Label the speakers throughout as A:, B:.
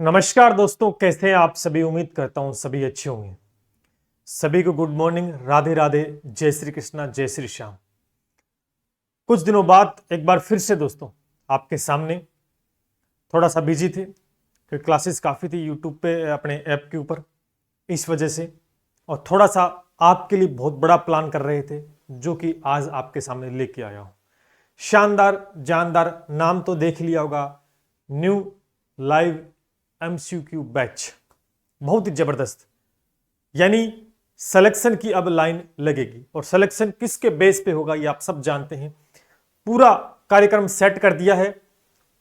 A: नमस्कार दोस्तों, कैसे हैं आप सभी। उम्मीद करता हूं सभी अच्छे होंगे। सभी को गुड मॉर्निंग, राधे राधे, जय श्री कृष्णा, जय श्री श्याम। कुछ दिनों बाद एक बार फिर से दोस्तों आपके सामने। थोड़ा सा बिजी थे क्योंकि क्लासेस काफ़ी थी यूट्यूब पे अपने ऐप के ऊपर, इस वजह से। और थोड़ा सा आपके लिए बहुत बड़ा प्लान कर रहे थे जो कि आज आपके सामने लेके आया हूँ। शानदार जानदार, नाम तो देख लिया होगा, न्यू लाइव MCQ बैच। बहुत ही जबरदस्त, यानी सिलेक्शन की अब लाइन लगेगी। और सिलेक्शन किसके बेस पे होगा ये आप सब जानते हैं। पूरा कार्यक्रम सेट कर दिया है।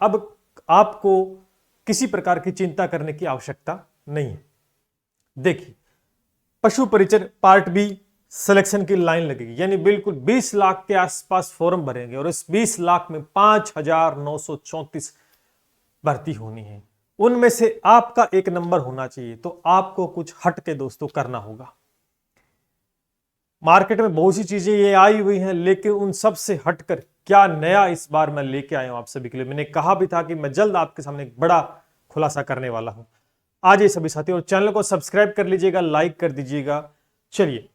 A: अब आपको किसी प्रकार की चिंता करने की आवश्यकता नहीं है। देखिए, पशु परिचर पार्ट बी सिलेक्शन की लाइन लगेगी, यानी बिल्कुल 20 लाख के आसपास फॉर्म भरेंगे और इस 20 लाख में 5,934 भर्ती होनी है। उनमें से आपका एक नंबर होना चाहिए, तो आपको कुछ हट के दोस्तों करना होगा। मार्केट में बहुत सी चीजें ये आई हुई हैं, लेकिन उन सब से हटकर क्या नया इस बार मैं लेके आया हूं आप सभी के लिए। मैंने कहा भी था कि मैं जल्द आपके सामने एक बड़ा खुलासा करने वाला हूं। आज ये सभी साथी, और चैनल को सब्सक्राइब कर लीजिएगा, लाइक कर दीजिएगा। चलिए,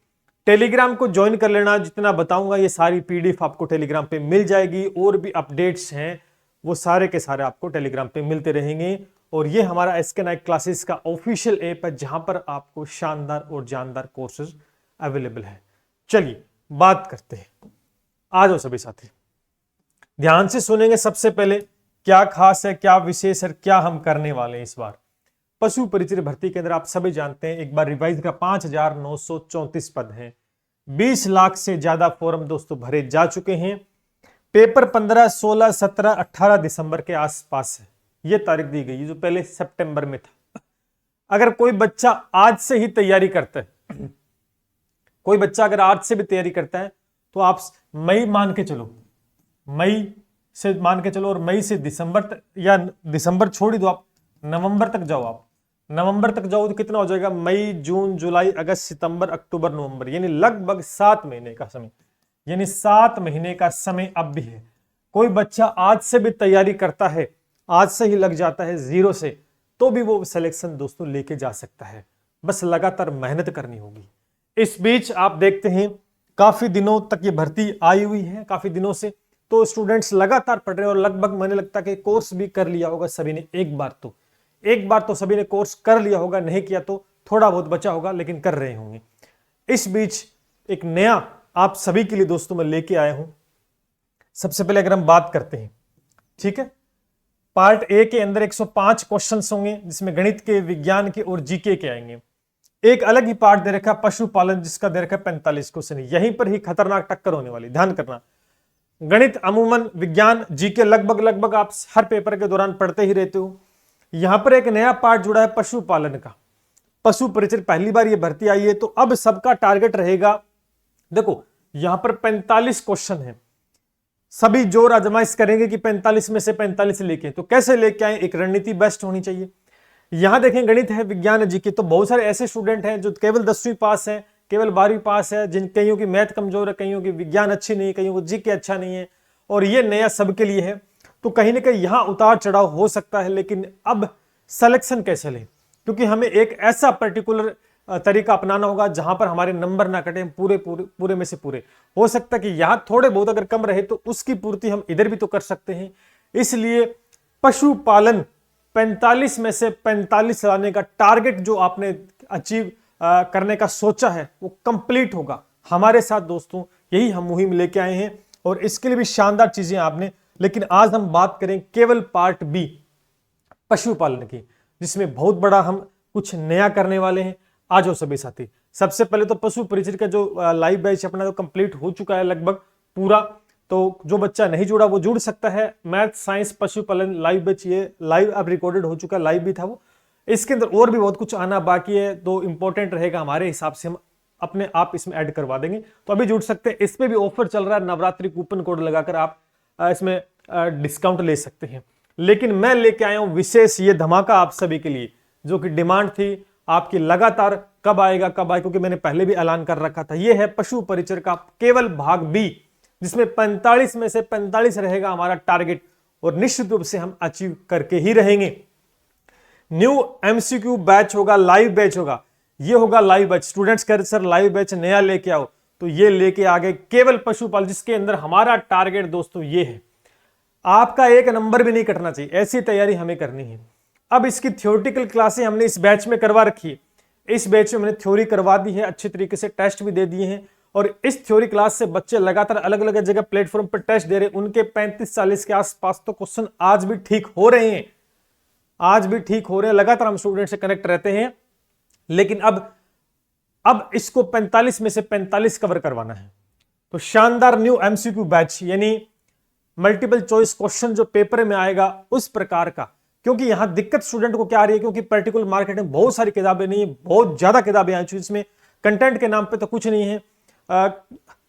A: टेलीग्राम को ज्वाइन कर लेना। जितना बताऊंगा ये सारी PDF आपको टेलीग्राम पे मिल जाएगी। और भी अपडेट्स हैं वो सारे के सारे आपको टेलीग्राम पे मिलते रहेंगे। और ये हमारा SK नाइक क्लासेस का ऑफिशियल ऐप है, जहां पर आपको शानदार और जानदार कोर्सेज अवेलेबल है। चलिए बात करते हैं। आ जाओ सभी साथी, ध्यान से सुनेंगे। सबसे पहले क्या खास है, क्या विशेष है, क्या हम करने वाले हैं इस बार पशु परिचय भर्ती के अंदर। आप सभी जानते हैं, एक बार रिवाइज का 5,934 पद हैं। 20 लाख से ज्यादा फॉर्म दोस्तों भरे जा चुके हैं। पेपर 15, 16, 17, 18 दिसंबर के आसपास है। ये तारीख दी गई है, जो पहले सितंबर में था। अगर कोई बच्चा आज से ही तैयारी करता है, कोई बच्चा अगर आज से भी तैयारी करता है, तो आप मई मान के चलो, मई से मान के चलो, और मई से दिसंबर तक, या दिसंबर छोड़ ही दो, आप नवंबर तक जाओ। आप नवंबर तक जाओ तो कितना हो जाएगा? मई, जून, जुलाई, अगस्त, सितंबर, अक्टूबर, नवंबर, यानी लगभग 7 महीने का समय। यानी 7 महीने का समय अब भी है। कोई बच्चा आज से भी तैयारी करता है, आज से ही लग जाता है जीरो से, तो भी वो सिलेक्शन दोस्तों लेके जा सकता है। बस लगातार मेहनत करनी होगी। इस बीच आप देखते हैं काफी दिनों तक ये भर्ती आई हुई है, काफी दिनों से, तो स्टूडेंट्स लगातार पढ़ रहे हैं। और लगभग मैंने लगता है कि कोर्स भी कर लिया होगा सभी ने। एक बार तो सभी ने कोर्स कर लिया होगा, नहीं किया तो थोड़ा बहुत बचा होगा, लेकिन कर रहे होंगे। इस बीच एक नया आप सभी के लिए दोस्तों मैं लेके आया हूं। सबसे पहले अगर हम बात करते हैं, ठीक है, पार्ट ए के अंदर 105 क्वेश्चंस होंगे, जिसमें गणित के, विज्ञान के और जीके के आएंगे। एक अलग ही पार्ट दे रखा पशुपालन, जिसका दे रखा 45 क्वेश्चन। यहीं पर ही खतरनाक टक्कर होने वाली, ध्यान करना। गणित अमूमन, विज्ञान, जीके लगभग आप हर पेपर के दौरान पढ़ते ही रहते हो। यहां पर एक नया पार्ट जुड़ा है पशुपालन का। पशु परिचय पहली बार ये भर्ती आई है, तो अब सबका टारगेट रहेगा। देखो यहां पर 45 क्वेश्चन है, सभी जोर आजमाइश करेंगे कि 45 में से 45 लेके। तो कैसे लेके आए? एक रणनीति बेस्ट होनी चाहिए। यहां देखें, गणित है, विज्ञान है, जीके, तो बहुत सारे ऐसे स्टूडेंट हैं जो केवल 10वीं पास है, केवल 12वीं पास है, जिन कईयों की मैथ कमजोर है, कईयों की विज्ञान अच्छी नहीं है, कईयों को जीके अच्छा नहीं है, और ये नया सबके लिए है। तो कहीं ना कहीं यहां उतार चढ़ाव हो सकता है। लेकिन अब सिलेक्शन कैसे लें? क्योंकि हमें एक ऐसा पर्टिकुलर तरीका अपनाना होगा जहां पर हमारे नंबर ना कटे, पूरे में से पूरे। हो सकता है कि यहां थोड़े बहुत अगर कम रहे तो उसकी पूर्ति हम इधर भी तो कर सकते हैं। इसलिए पशुपालन 45 में से 45 लाने का टारगेट जो आपने अचीव करने का सोचा है, वो कंप्लीट होगा हमारे साथ दोस्तों। यही हम मुहिम लेके आए हैं, और इसके लिए भी शानदार चीजें आपने। लेकिन आज हम बात करें केवल पार्ट बी पशुपालन की, जिसमें बहुत बड़ा हम कुछ नया करने वाले हैं। आ जाओ सभी साथी। सबसे पहले तो पशु परिचय का जो लाइव बैच अपना तो कंप्लीट हो चुका है लगभग पूरा। तो जो बच्चा नहीं जुड़ा वो जुड़ सकता है। मैथ, साइंस, पशुपालन लाइव बैच, ये लाइव अब रिकॉर्डेड हो चुका है, लाइव भी था वो। इसके अंदर और भी बहुत कुछ आना बाकी है, तो इंपॉर्टेंट रहेगा हमारे हिसाब से, हम अपने आप इसमें ऐड करवा देंगे। तो अभी जुड़ सकते हैं। इस पे भी ऑफर चल रहा है, नवरात्रि कूपन कोड लगाकर आप इसमें डिस्काउंट ले सकते हैं। लेकिन मैं लेके आया हूं विशेष ये धमाका आप सभी के लिए, जो कि डिमांड थी आपकी लगातार, कब आएगा कब आएगा, क्योंकि मैंने पहले भी ऐलान कर रखा था। यह है पशु परिचय का केवल भाग बी, जिसमें 45 में से 45 रहेगा हमारा टारगेट, और निश्चित रूप से हम अचीव करके ही रहेंगे। न्यू एमसीक्यू बैच होगा, लाइव बैच होगा, ये होगा लाइव बैच। स्टूडेंट्स कह रहे सर लाइव बैच नया लेके आओ, तो ये लेके आ गए केवल पशुपालन, जिसके अंदर हमारा टारगेट दोस्तों ये है, आपका एक नंबर भी नहीं कटना चाहिए, ऐसी तैयारी हमें करनी है। अब इसकी थ्योरेटिकल क्लासें हमने इस बैच में करवा रखी है, इस बैच में हमने थ्योरी करवा दी है, अच्छी तरीके से टेस्ट भी दे दिए हैं, और इस थ्योरी क्लास से बच्चे लगातार अलग अलग जगह प्लेटफॉर्म पर टेस्ट दे रहे हैं। उनके 35-40 के आसपास तो क्वेश्चन आज भी ठीक हो रहे हैं, आज भी ठीक हो रहे हैं, लगातार हम स्टूडेंट से कनेक्ट रहते हैं। लेकिन अब इसको 45 में से 45 कवर करवाना है। तो शानदार न्यू एमसीक्यू बैच, यानी मल्टीपल चॉइस क्वेश्चन जो पेपर में आएगा उस प्रकार का। क्योंकि यहां दिक्कत स्टूडेंट को क्या आ रही है, क्योंकि पर्टिकुलर मार्केट में बहुत सारी किताबें नहीं है, बहुत ज्यादा किताबें आई चुकी, इसमें कंटेंट के नाम पे तो कुछ नहीं है,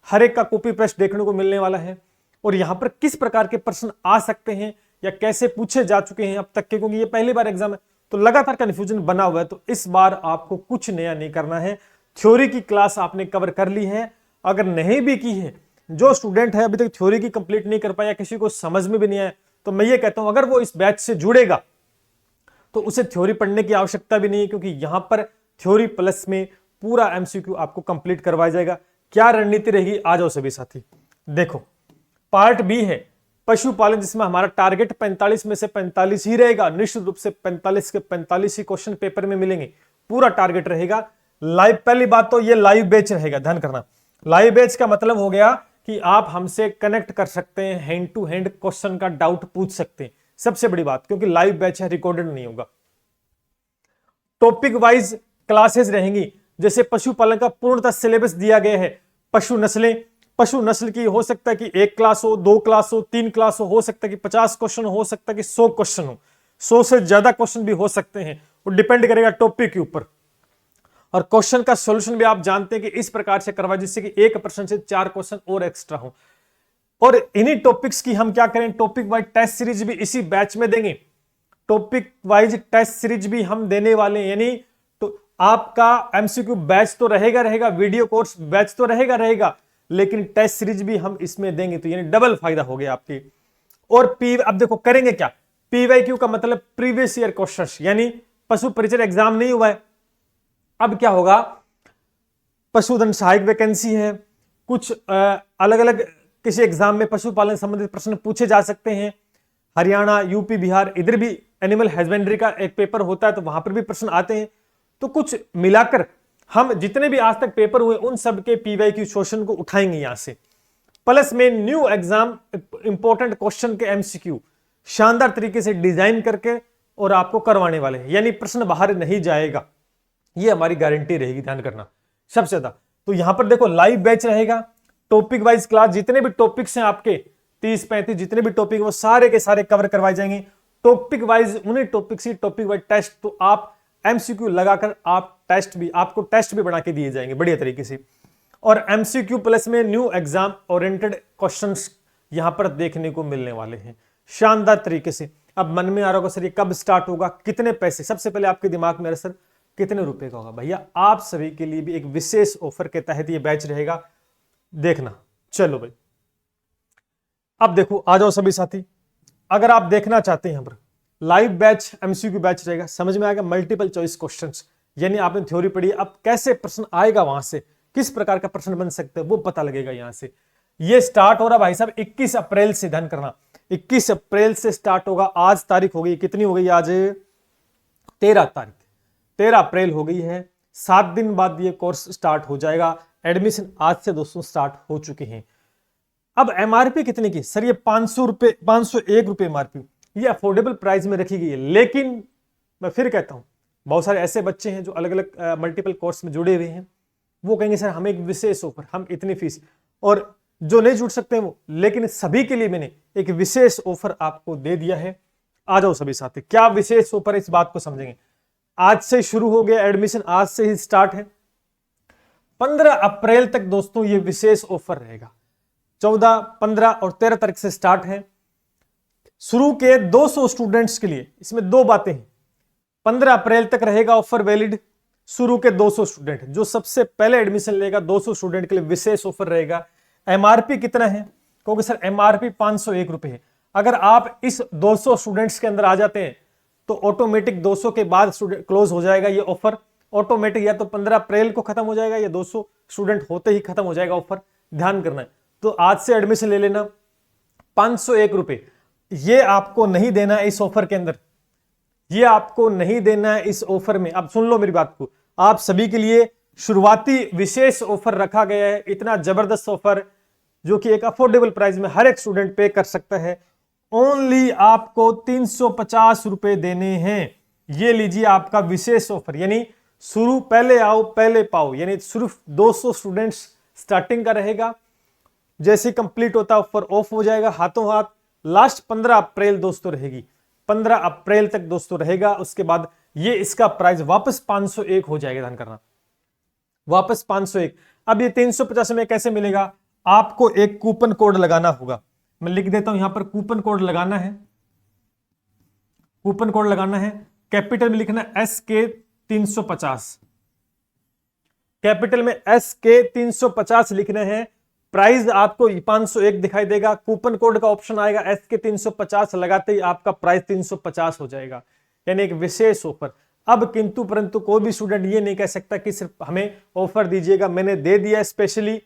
A: हर एक का कॉपी पेस्ट देखने को मिलने वाला है। और यहां पर किस प्रकार के प्रश्न आ सकते हैं या कैसे पूछे जा चुके हैं अब तक के, क्योंकि ये पहली बार एग्जाम है तो लगातार कंफ्यूजन बना हुआ है। तो इस बार आपको कुछ नया नहीं करना है, थ्योरी की क्लास आपने कवर कर ली है। अगर नहीं भी की है, जो स्टूडेंट है अभी तक थ्योरी की कंप्लीट नहीं कर पाया, किसी को समझ में भी नहीं आया, तो मैं ये कहता हूं अगर वो इस बैच से जुड़ेगा तो उसे थ्योरी पढ़ने की आवश्यकता भी नहीं है, क्योंकि यहां पर थ्योरी प्लस में पूरा एमसीक्यू आपको कंप्लीट करवाया जाएगा। क्या रणनीति रहेगी, आ जाओ सभी साथी। देखो पार्ट बी है पशुपालन, जिसमें हमारा टारगेट 45 में से 45 ही रहेगा, निश्चित रूप से 45 के 45 ही क्वेश्चन पेपर में मिलेंगे, पूरा टारगेट रहेगा। लाइव, पहली बात तो ये लाइव बैच रहेगा, ध्यान करना। लाइव बैच का मतलब हो गया कि आप हमसे कनेक्ट कर सकते हैं, हैंड टू हैंड क्वेश्चन का डाउट पूछ सकते हैं, सबसे बड़ी बात, क्योंकि लाइव बैच है, रिकॉर्डेड नहीं होगा। टॉपिक वाइज क्लासेस रहेंगी, जैसे पशुपालन का पूर्णतः सिलेबस दिया गया है। पशु नस्लें, पशु नस्ल की हो सकता है कि 1 क्लास हो, 2 क्लास हो, 3 क्लास हो सकता है कि 50 क्वेश्चन हो सकता है कि 100 क्वेश्चन हो, 100 से ज्यादा क्वेश्चन भी हो सकते हैं, वो डिपेंड करेगा टॉपिक के ऊपर। और क्वेश्चन का सॉल्यूशन भी आप जानते हैं कि इस प्रकार से करवा जिससे कि 1 प्रश्न से 4 क्वेश्चन और एक्स्ट्रा हो। और इन्हीं टॉपिक्स की हम क्या करें, टॉपिक वाइज टेस्ट सीरीज भी इसी बैच में देंगे, टॉपिक वाइज टेस्ट सीरीज भी हम देने वाले हैं। यानी तो आपका एमसीक्यू बैच तो रहेगा, वीडियो कोर्स बैच तो रहेगा, लेकिन टेस्ट सीरीज भी हम इसमें देंगे, तो यानी डबल फायदा हो गया आपकी। और अब देखो करेंगे क्या, पीवाईक्यू का मतलब प्रीवियस ईयर क्वेश्चंस, यानी पशु परिचय एग्जाम नहीं हुआ है, अब क्या होगा, पशुधन सहायक वैकेंसी है, कुछ अलग अलग किसी एग्जाम में पशुपालन संबंधित प्रश्न पूछे जा सकते हैं। हरियाणा, यूपी, बिहार, इधर भी एनिमल हस्बेंड्री का एक पेपर होता है, तो वहां पर भी प्रश्न आते हैं। तो कुछ मिलाकर हम जितने भी आज तक पेपर हुए उन सब के पीवाईक्यू क्वेश्चन को उठाएंगे यहां से, प्लस में न्यू एग्जाम इंपॉर्टेंट क्वेश्चन के एमसीक्यू शानदार तरीके से डिजाइन करके और आपको करवाने वाले हैं, यानी प्रश्न बाहर नहीं जाएगा, ये हमारी गारंटी रहेगी, ध्यान करना सबसे ज्यादा। तो यहां पर देखो लाइव बैच रहेगा, टॉपिक वाइज क्लास, जितने भी टॉपिक्स हैं आपके 30-35 जितने भी टॉपिक वो सारे के सारे कवर करवाए जाएंगे, टॉपिक वाइज उन्हीं टॉपिक से टॉपिक वाइज टेस्ट, तो आप एमसीक्यू लगाकर आप आपको टेस्ट भी बना के दिए जाएंगे बढ़िया तरीके से। और एमसीक्यू प्लस में न्यू एग्जाम ओरिएंटेड क्वेश्चंस यहां पर देखने को मिलने वाले हैं शानदार तरीके से। अब मन में आ रहा होगा सर ये कब स्टार्ट होगा, कितने पैसे, सबसे पहले आपके दिमाग में सर कितने रुपए का होगा, भैया आप सभी के लिए भी एक विशेष ऑफर के तहत ये बैच रहेगा, देखना। चलो भाई अब देखो आ जाओ सभी साथी, अगर आप देखना चाहते हैं यहां पर लाइव बैच एमसीक्यू बैच रहेगा, समझ में आएगा मल्टीपल चॉइस क्वेश्चंस, यानी आपने थ्योरी पढ़ी, अब कैसे प्रश्न आएगा वहां से, किस प्रकार का प्रश्न बन सकते हैं वो पता लगेगा यहां से। ये स्टार्ट हो रहा भाई साहब 21 अप्रैल से, ध्यान करना 21 अप्रैल से स्टार्ट होगा। आज तारीख हो गई, कितनी हो गई आज, 13 तारीख, 13 अप्रैल हो गई है, 7 दिन बाद ये कोर्स स्टार्ट हो जाएगा। एडमिशन आज से दोस्तों स्टार्ट हो चुके हैं। अब एमआरपी कितने की, सर ये 500 रुपए, 501 रुपए एमआरपी, ये अफोर्डेबल प्राइस में रखी गई है। लेकिन मैं फिर कहता हूं बहुत सारे ऐसे बच्चे हैं जो अलग अलग मल्टीपल कोर्स में जुड़े हुए हैं, वो कहेंगे सर हमें एक विशेष ऑफर, हम इतनी फीस, और जो नहीं जुड़ सकते हैं वो, लेकिन सभी के लिए मैंने एक विशेष ऑफर आपको दे दिया है। आ जाओ सभी साथी, क्या विशेष ऑफर है इस बात को समझेंगे। आज से शुरू हो गया एडमिशन, आज से ही स्टार्ट है, 15 अप्रैल तक दोस्तों ये विशेष ऑफर रहेगा। 14, 15 और 13 तारीख से स्टार्ट है। शुरू के 200 स्टूडेंट्स के लिए इसमें दो बातें हैं, 15 अप्रैल तक रहेगा ऑफर वैलिड। शुरू के 200 स्टूडेंट जो सबसे पहले एडमिशन लेगा, 200 स्टूडेंट के लिए विशेष ऑफर रहेगा। एमआरपी कितना है, क्योंकि सर एमआरपी 501 रुपए है। अगर आप इस 200 स्टूडेंट्स के अंदर आ जाते हैं तो ऑटोमेटिक 200 के बाद स्टूडेंट क्लोज हो जाएगा ये ऑफर ऑटोमेटिक, या तो 15 अप्रैल को खत्म हो जाएगा या 200 स्टूडेंट होते ही खत्म हो जाएगा ऑफर, ध्यान करना है। तो आज से एडमिशन ले लेना। 501 रुपए ये आपको नहीं देना है इस ऑफर के अंदर, ये आपको नहीं देना है इस ऑफर में। अब सुन लो मेरी बात को, आप सभी के लिए शुरुआती विशेष ऑफर रखा गया है, इतना जबरदस्त ऑफर जो कि एक अफोर्डेबल प्राइस में हर एक स्टूडेंट पे कर सकता है। ओनली आपको 350 रुपए देने हैं। ये लीजिए आपका विशेष ऑफर, यानी शुरू पहले आओ पहले पाओ, यानी सिर्फ 200 स्टूडेंट्स स्टार्टिंग का रहेगा। जैसे कंप्लीट होता ऑफर ऑफ हो जाएगा हाथों हाथ। लास्ट 15 अप्रैल दोस्तों रहेगी, 15 अप्रैल तक दोस्तों रहेगा। उसके बाद ये इसका प्राइस वापस 501 हो जाएगा, ध्यान करना, वापस 501। अब ये 350 में कैसे मिलेगा? आपको एक कूपन कोड लगाना होगा, मैं लिख देता हूं यहां पर। कूपन कोड लगाना है, कूपन कोड लगाना है, कैपिटल में लिखना SK 350, कैपिटल में SK 350 लिखना है। प्राइस आपको 501 दिखाई देगा, कूपन कोड का ऑप्शन आएगा, SK 350 लगाते ही आपका प्राइस 350 हो जाएगा, यानी एक विशेष ऑफर। अब किंतु परंतु कोई भी स्टूडेंट ये नहीं कह सकता कि सिर्फ हमें ऑफर दीजिएगा, मैंने दे दिया स्पेशली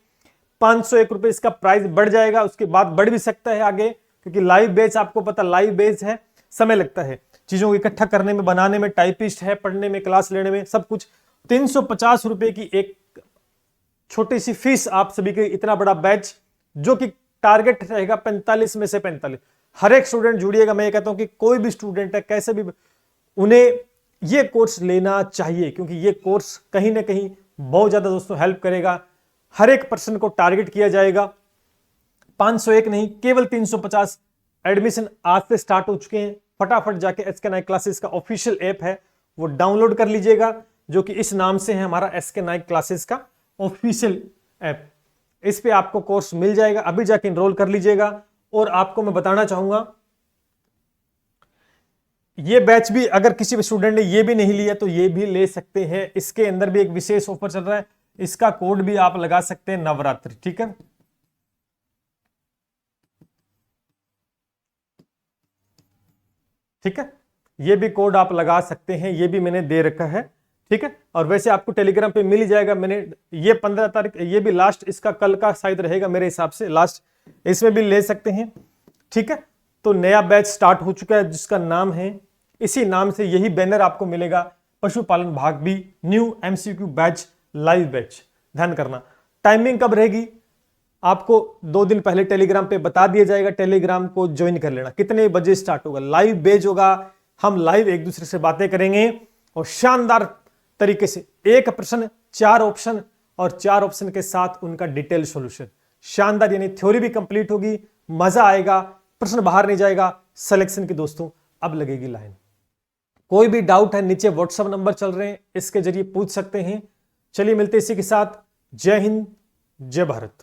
A: 501 रुपए, इसका प्राइस बढ़ जाएगा, उसके बाद बढ़ भी सकता है आगे, क्योंकि लाइव बैच आपको पता लाइव बैच है, समय लगता है चीजों को इकट्ठा करने में, बनाने में, टाइपिस्ट है, पढ़ने में, क्लास लेने में, सब कुछ। 350 रुपए की एक छोटी सी फीस आप सभी के, इतना बड़ा बैच जो कि टारगेट रहेगा 45 में से 45। हर एक स्टूडेंट जुड़िएगा, मैं ये कहता हूं कि कोई भी स्टूडेंट है कैसे भी, उन्हें ये कोर्स लेना चाहिए, क्योंकि ये कोर्स कहीं ना कहीं बहुत ज्यादा दोस्तों हेल्प करेगा। हर एक पर्सन को टारगेट किया जाएगा, 501 नहीं केवल 350। एडमिशन आज से स्टार्ट हो चुके हैं, फटाफट जाके SK नाइक क्लासेस का ऑफिशियल ऐप है वो डाउनलोड कर लीजिएगा, जो कि इस नाम से है हमारा SK नाइक क्लासेस का ऑफिशियल ऐप। इस पे आपको कोर्स मिल जाएगा, अभी जाके इनरोल कर लीजिएगा। और आपको मैं बताना चाहूंगा, ये बैच भी अगर किसी भी स्टूडेंट ने ये भी नहीं लिया तो ये भी ले सकते हैं। इसके अंदर भी एक विशेष ऑफर चल रहा है, इसका कोड भी आप लगा सकते हैं, नवरात्रि, ठीक है। ठीक है, ये भी कोड आप लगा सकते हैं, ये भी मैंने दे रखा है, ठीक है। और वैसे आपको टेलीग्राम पे मिल ही जाएगा, मैंने ये 15 तारीख, ये भी लास्ट इसका कल का शायद रहेगा मेरे हिसाब से लास्ट, इसमें भी ले सकते हैं, ठीक है। तो नया बैच स्टार्ट हो चुका है जिसका नाम है, इसी नाम से यही बैनर आपको मिलेगा, पशुपालन भाग भी new MCQ batch live batch. ध्यान करना, टाइमिंग कब रहेगी आपको 2 दिन पहले टेलीग्राम पे बता दिया जाएगा, टेलीग्राम को ज्वाइन कर लेना। कितने बजे स्टार्ट होगा? लाइव बैच होगा, हम लाइव एक दूसरे से बातें करेंगे और शानदार तरीके से, एक प्रश्न 4 ऑप्शन और 4 ऑप्शन के साथ उनका डिटेल सॉल्यूशन, शानदार, यानी थ्योरी भी कंप्लीट होगी, मजा आएगा, प्रश्न बाहर नहीं जाएगा। सिलेक्शन की दोस्तों अब लगेगी लाइन। कोई भी डाउट है नीचे व्हाट्सएप नंबर चल रहे हैं, इसके जरिए पूछ सकते हैं। चलिए मिलते इसी के साथ, जय हिंद जय भारत।